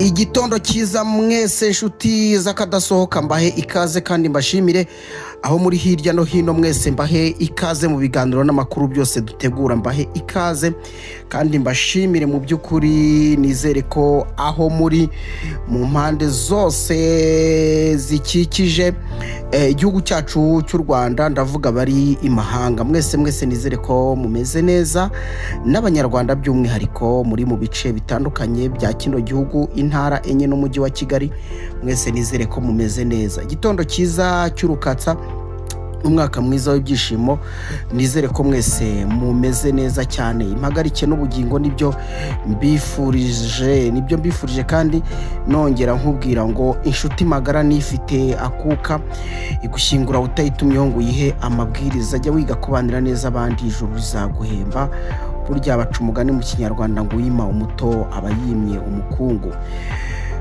Igitondo cyiza mwese inshuti z'akadasohoka mbahe ikaze kandi mbashimire aho muri hirya no hino mwese mbahe ikaze mu biganiro n'amakuru byose dutegura mbahe ikaze kandi mbashimire mu by'ukuri nizere ko aho muri mu mpande zose zikikije igihugu cyacu cy'u Rwanda ndavuga bari imahanga mwese nizere ko mumeze neza n'abanyarwanda by'umwihariko muri mu bice bitandukanye bya kino gihugu intara enye n'umujyi wa Kigali mwese nizere ko mumeze neza igitondo cyiza cy'urukatsa umwaka mwiza w'ibyishimo nizere ko mwese mumeze neza cyane impagarike n'ubugingo nibyo mbifurije kandi nongera nkubwira ngo inshuti magara nifite akuka igushyingura utayitumyeho ngo uyihe amabwiriza ajya wiga kubanira neza abandi ijuru rizaguhemba burya baca umugani mu kinyarwanda ngo uyima umuto aba yimye umukungu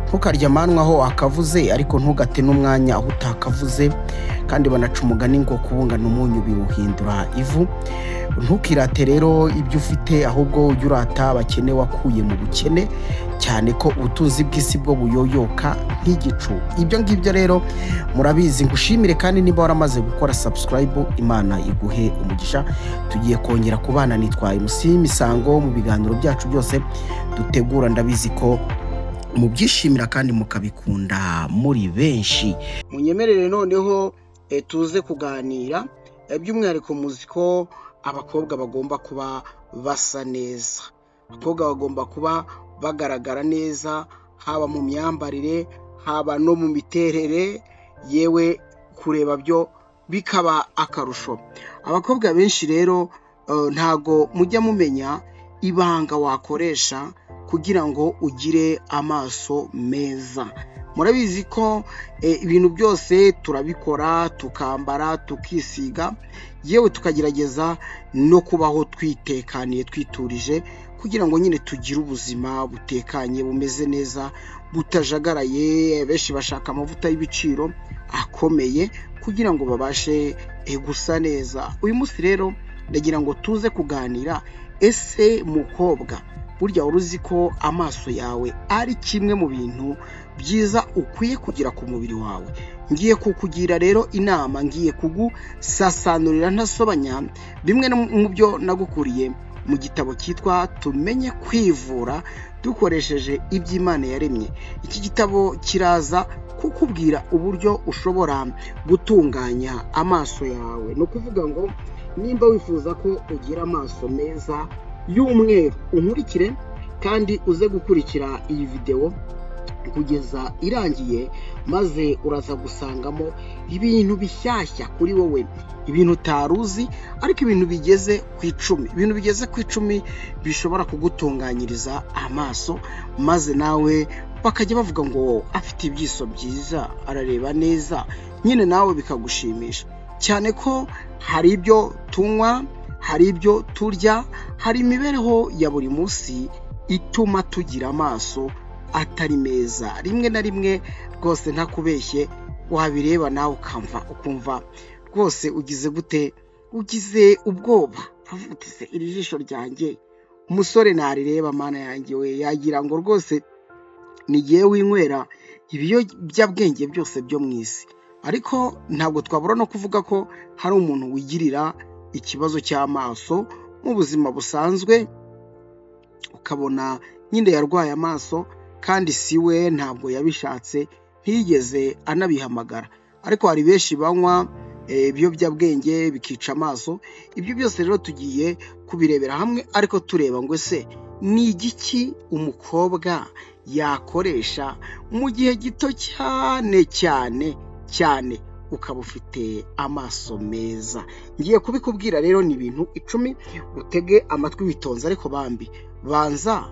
ntukarya amanwa aho akavuze ariko ntugate n'umwanya aho utakavuze kandi banaca umugani ngo kubungana umunyu biwuhindura ivu ntukirate rero ibyo ufite ahubwo ujye urata abakene wakuye mu bukene cyane ko ubutunzi bw'isi bwo buyoyoka nk'igicu ibyo ngibyo rero murabizi ngushimire kandi niba waramaze gukora subscribe Imana iguhe umugisha tugiye kongera kubana nitwaye Misango mu biganiro byacu byose dutegura ndabizi ko mubyishimira kandi mukabikunda muri benshi munyemerere noneho tuze kuganira by'umwihariko muzi ko abakobwa bagomba kuba basa neza abakobwa bagomba kuba bagaragara neza haba mu myambarire haba no mu miterere yewe kureba byo bikaba akarusho abakobwa benshi rero ntago mujya mumenya ibanga wakoresha kugira ngo ugire amaso meza murabizi ko ibintu byose turabikora tukambara tukisiga yewe tukagerageza no kubaho twitekaniye twiturije kugira ngo nyine tugire ubuzima butekanye bumeze neza butajagaraye benshi bashaka amavuta y'ibiciro akomeye kugira ngo babashe gusa neza uyu munsi rero ndagira ngo tuze kuganira ese mukobwa burya uruzi ko amaso yawe ari kimwe mu bintu byiza ukwiye kugira ku mubiri wawe ngiye kukugira rero inama ngiye kugusasanurira ntasobanya bimwe mu byo nagukuriye mu gitabo cyitwa tumenye kwivura dukoresheje iby'Imana yaremye iki gitabo kiraza kukubwira uburyo ushobora gutunganya amaso yawe no kuvuga ngo nimba wifuza ko ugira amaso meza y'umweru unkurikire kandi uze gukurikira iyi video kugeza irangiye maze uraza gusangamo ibintu bishyashya kuri wowe ibintu utaruzi ariko ibintu bigeze ku icumi bishobora kugutunganyiriza amaso maze nawe bakajya bavuga ngo afite ibyiso byiza arareba neza nyine nawe bikagushimisha cyane ko hari ibyo tunywa hari ibyo turya hari imibereho ya buri munsi ituma tugira amaso atari meza rimwe na rimwe rwose ntakubeshye wabireba nawe ukumva rwose ugize gute ugize ubwoba avutse iri jisho ryanjye umusore narireba mana yanjye we yagira ngo rwose nigiye winywera ibiyobyabwenge byose byo mu isi ariko ntabwo twabura no kuvuga ko hari umuntu wigirira ikibazo cy'amaso mu buzima busanzwe ukabona nyine yarwaye amaso kandi siwe ntabwo yabishatse ntiyigeze anabihamagara ariko hari benshi banywa ibiyobyabwenge bikica amaso ibyo byose rero tugiye kubirebera hamwe ariko tureba ngo ese ni igiki umukobwa yakoresha mu gihe gito cyane ukaba ufite amaso meza ngiye kubikubwira rero ni ibintu 10 utege amatwi witonze ariko banza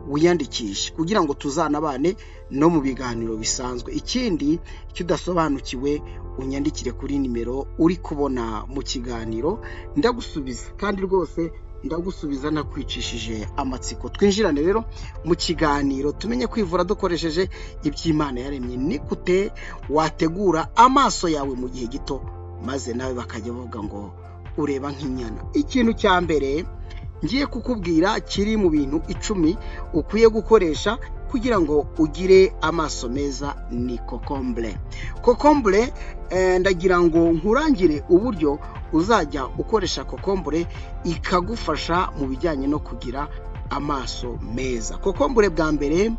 wiyandikishe kugira ngo tuzanabane no mu biganiro bisanzwe ikindi icyo udasobanukiwe unyandikire kuri nimero uri kubona mu kiganiro ndagusubiza kandi rwose ndagusubiza nakwicishije amatsiko twinjirane rero mu kiganiro tumenye kwivura dukoresheje iby'Imana yaremye nikute wategura amaso yawe mu gihe gito maze nawe bakajya bavuga ngo ureba nk'inyana ikintu cya mbere ngiye kukubwira kiri mu bintu 10 ukwiye gukoresha kugira ngo ugire amaso meza ni kokombure. Kokombure ndagira ngo nkurangire uburyo uzajya ukoresha kokombure ikagufasha mu bijyanye no kugira amaso meza. Kokombure bwa mbere,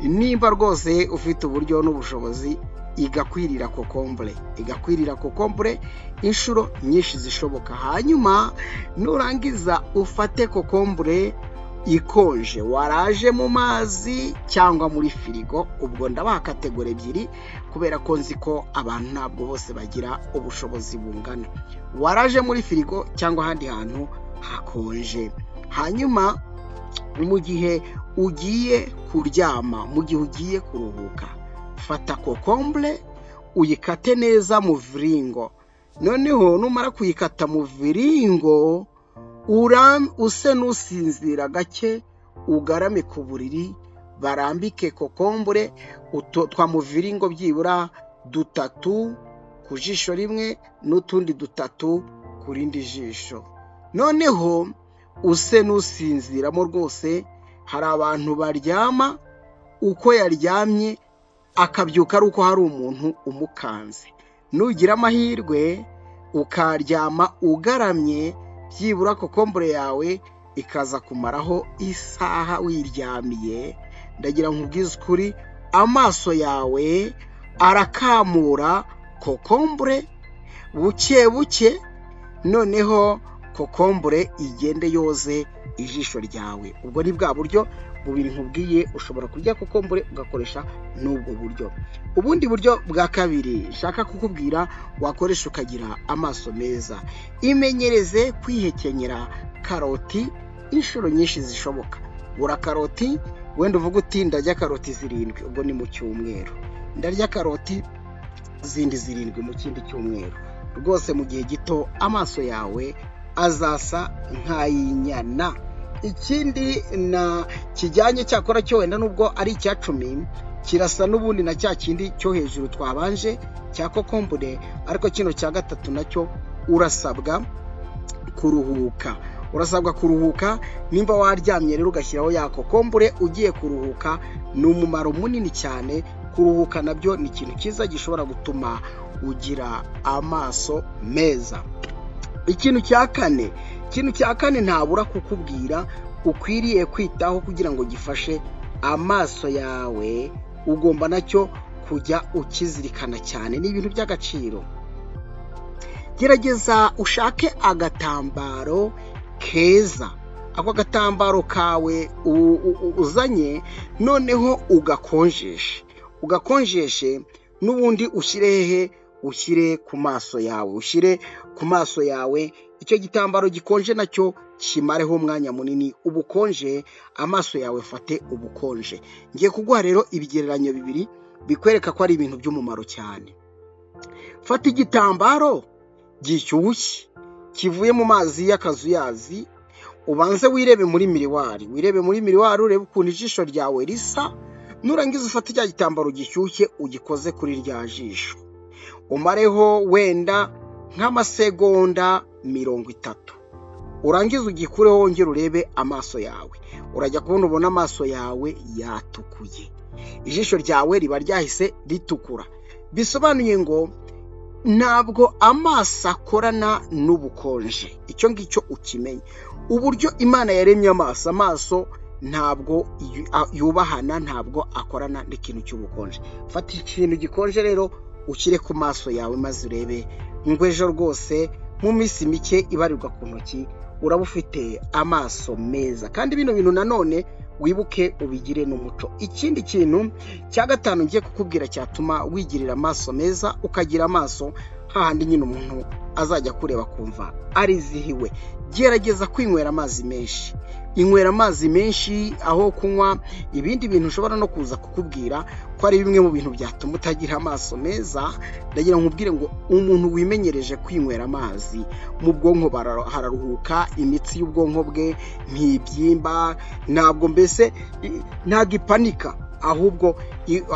nimba rwose ufite uburyo n'ubushobozi, igakwirira kokombure inshuro nyinshi zishoboka. Hanyuma nurangiza ufate kokombure ikonje, waraje mu mazi cyangwa muri firigo. Ubwo ndabaha kategori ebyiri kubera ko nzi ko abantu ntabwo bose bagira ubushobozi bungana. Waraje muri firigo cyangwa ahandi hantu hakonje. Hanyuma mu gihe ugiye kuryama, mu gihe ugiye kuruhuka, fata kokombure uyikate neza mu viringo. Noneho numara kuyikata mu viringo, use n'usinzira gake, ugarame ku buriri, barambike kokombure twa mu viringo byibura 3 ku jisho rimwe n'utundi 3 ku rindi jisho. Noneho use n'usinziramo rwose. Hari abantu baryama uko yaryamye akabyuka ari uko hari umuntu umukanze. Nugira amahirwe ukaryama ugaramye, byibura kokombure yawe ikaza kumaraho isaha wiryamiye, ndagira nkubwize ukuri, amaso yawe arakamura kokombure buke buke. Noneho kokombure igende yoze ijisho ryawe. Ubwo ni bwa buryo bubiri nkubwiye. Ushobora kurya kokombure ugakoresha n'ubwo buryo. Ubundi buryo bwa kabiri shaka kukubwira wakoresha ukagira amaso meza, imenyereze kwihekenyera karoti inshuro nyinshi zishoboka. Gura karoti, wenda uvuga uti ndarya karoti 7, ubwo ni mu cyumweru. Ndarya karoti zindi 7 mu kindi cyumweru. Rwose mu gihe gito amaso yawe azasa nk'ay'inyana. Ikindi na kijyanye cyakora cyo wenda nubwo ari icya 10, kirasa n'ubundi na cya kindi cyo hejuru twabanje cya kokombure, ariko kino cya gatatu nacyo urasabwa kuruhuka. Nimba waryamye rero ugashyiraho ya kokombure ugiye kuruhuka, ni umumaro munini cyane. Kuruhuka nabyo ni ikintu cyiza gishobora gutuma ugira amaso meza. Ikintu cya kane ntabura kukubwira ukwiriye kwitaho kugira ngo gifashe amaso yawe, ugomba nacyo kujya ukizirikana cyane. Ni ibintu by'agaciro. Gerageza ushake agatambaro keza. Ako gatambaro kawe uzanye, noneho ugakonjeshe n'ubundi ushyire ku maso yawe. Icyo gitambaro gikonje nacyo kimareho umwanya munini. Ubukonje amaso yawe fate ubukonje. Ngiye kuguha rero ibigereranyo bibiri bikwereka ko ari ibintu by'umumaro cyane. Fata igitambaro gishyushye kivuye mu mazi y'akazuyazi, ubanze wirebe muri miriwari, urebe ukuntu ijisho ryawe risa. Nurangiza ufate cya gitambaro gishyushye ugikoze kuri rya jisho, umareho wenda nk'amasegonda 30. Urangiza ugikureho wongere urebe amaso yawe. Urajya ubona amaso yawe yatukuye, ijisho ryawe riba ryahise ritukura. Bisobanuye ngo ntabwo amaso akorana n'ubukonje. Icyo ngicyo ukimenye. Uburyo Imana yaremye amaso ntabwo yubahana, ntabwo akorana n'ikintu cy'ubukonje. Fata ikintu gikonje rero ushyire ku maso yawe, maze urebe ngo ejo rwose mu minsi mike ibarirwa ku ntoki uraba ufite amaso meza. Kandi bino bintu nanone wibuke ubigire n'umuco. Ikindi kintu cya 5 ngiye kukubwira cyatuma wigirira amaso meza, ukagira amaso hahandi nyine umuntu azajya kureba kumva arizihiwe. Gerageza kwinywera amazi menshi. Inywera amazi menshi aho kunywa ibindi bintu ushobora no kuza kukubwira ko ari bimwe mu bintu byatuma utagira amaso meza. Ndagira nkubwire ngo umuntu wimenyereje kwinywera amazi, mu bwonko hararuhuka, imitsi y'ubwonko bwe ntibyimba, ntabwo mbese ntagipanika, ahubwo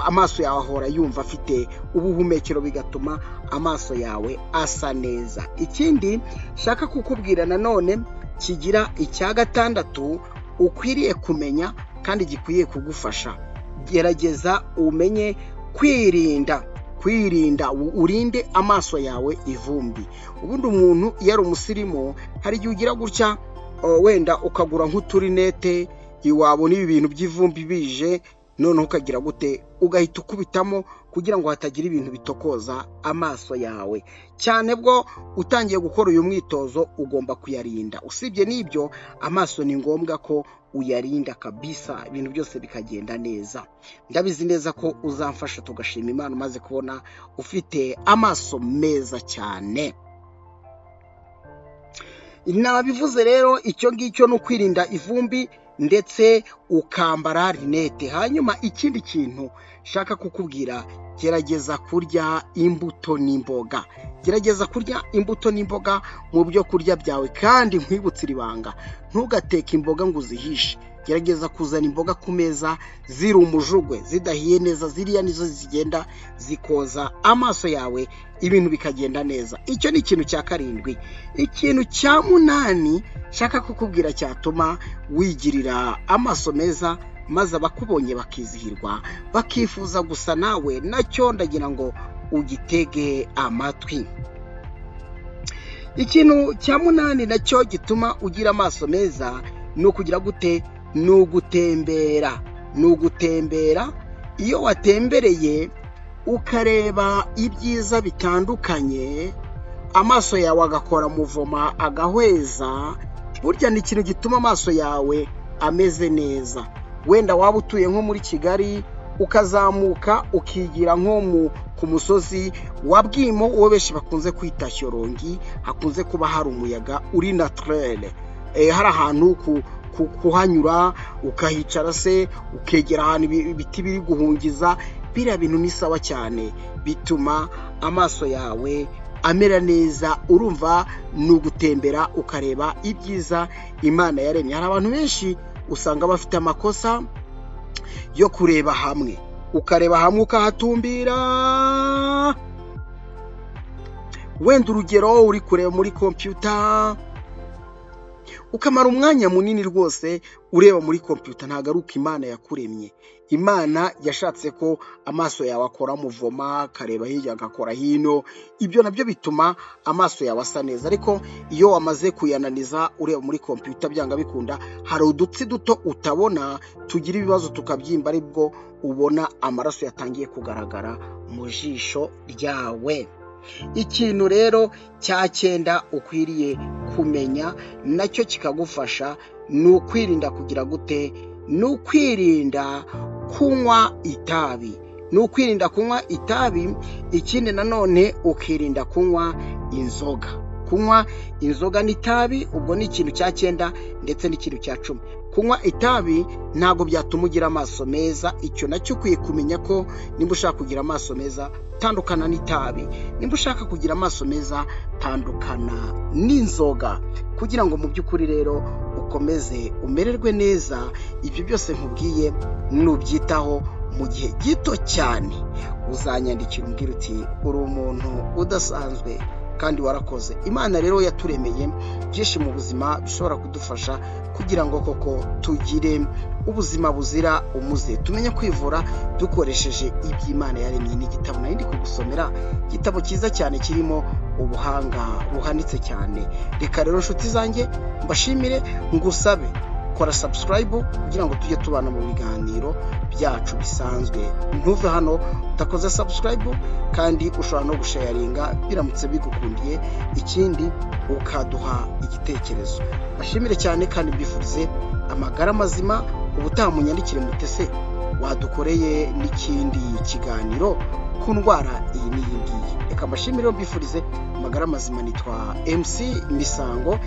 amaso yawe ahora yumva afite ubuhumekero, bigatuma amaso yawe asa neza. Ikindi shaka kukubwira nanone kigira icya 6 ukwiriye kumenya kandi gikwiye kugufasha, gerageza umenye kwirinda urinde amaso yawe ivumbi. Ubundi umuntu iyo ari umusirimu hari igihe ugira gutya wenda ukagura nk'uturinete wabona ibi bintu by'ivumbi bije noneho ukagira gute ugahita ukubitamo kugira ngo hatagira ibintu bitokoza amaso yawe. Cyane bwo utangiye gukora uyu mwitozo ugomba kuyarinda. Usibye n'ibyo amaso ni ngombwa ko uyarinda kabisa, ibintu byose bikagenda neza. Ndabizi neza ko uzamfasha tugashima Imana umaze kubona ufite amaso meza cyane. Nabivuze rero icyo ngicyo no kwirinda ivumbi ndetse ukambara rinete. Hanyuma ikindi kintu shaka kukubwira, gerageza kurya imbuto n'imboga. Gerageza kurya imbuto n'imboga mu byo kurya byawe, kandi nkwibutse ibanga, ntugateke imboga ngo uzihishe. Gerageza kuzana imboga ku meza ziri umujugwe, zidahiye neza. Ziriya nizo zigenda zikoza amaso yawe, ibintu bikagenda neza. Icyo ni ikintu cya 7. Ikintu cya 8 shaka kukubwira cyatuma wigirira amaso meza maze abakubonye bakizihirwa bakifuza gusa nawe, nacyo ndagira ngo ugitege amatwi. Ikintu cya 8 nacyo gituma ugira amaso meza ni ukugira gute? Ni ugutembera. Iyo watembereye ukareba ibyiza bitandukanye, amaso yawe agakora muvoma agahweza, burya ni ikintu gituma amaso yawe ameze neza. Wenda waba utuye nko muri Kigali ukazamuka ukigira nko ku musozi wa Bwimo, uwo benshi bakunze kwita Shyorongi, hakunze kuba hari umuyaga uri naturel. Hari ahantu kuhanyura ukahicara se ukegera ahantu ibiti biri guhungiza, biriya bintu ni sawa cyane, bituma amaso yawe amera neza. Urumva ni ugutembera ukareba ibyiza Imana yaremye. Hari abantu benshi usanga bafite amakosa yo kureba hamwe, ukareba hamwe ukahatumbira. Wenda urugero uri kureba muri computer ukamara umwanya munini rwose ureba muri computer, ntago ari uko Imana yakuremye. Imana yashatse ko amaso yawe akora muvoma, akareba hirya agakora hino. Ibyo nabyo bituma amaso yawe asa neza. Ariko iyo wamaze kuyananiza ureba muri computer, byanga bikunda hari udutsi duto utabona tugira ibibazo tukabyimba, aribwo ubona amaraso yatangiye kugaragara mu jisho ryawe. Ikintu rero cya 9 ukwiriye kumenya nacyo kikagufasha ni ukwirinda kugira gute? Ni ukwirinda kunywa itabi. Ikindi nanone ukirinda kunywa inzoga n'itabi. Ubwo ni ikintu cya 9 ndetse n'ikintu cya 10. Kunywa itabi ntago byatuma ugira amaso meza. Icyo nacyo ukwiye kumenya ko nimba ushaka kugira amaso meza, tandukana n'itabi. Nimba ushaka kugira amaso meza, tandukana n'inzoga, kugira ngo mu by'ukuri rero ukomeze umererwe neza. Ibyo byose nkubwiye nubyitaho mu gihe gito cyane, uzanyandikira umbwira uti uri umuntu udasanzwe kandi warakoze. Imana rero yaturemeye byinshi mu buzima bishobora kudufasha kugira ngo koko tugire ubuzima buzira umuze. Tumenye kwivura dukoresheje iby'Imana yaremye. N'igitabo nari ndi kugusomera, igitabo cyiza cyane kirimo ubuhanga buhanitse cyane. Reka rero nshuti zanjye mbashimire, ngusabe kora subscribe kugira ngo tujye tubana mu biganiro byacu bisanzwe. Ntuve hano utakoze subscribe, kandi ushobora no gusharinga biramutse bigukundiye, ikindi ukaduha igitekerezo. Bashimire cyane kandi mbifurize amagara mazima. Ubutaha munyandikire mutese wadukoreye n'ikindi kiganiro ku ndwara iyi n'iyi ngiyi. Reka mbashimire mbifurize amagara mazima. Nitwa MC Misango.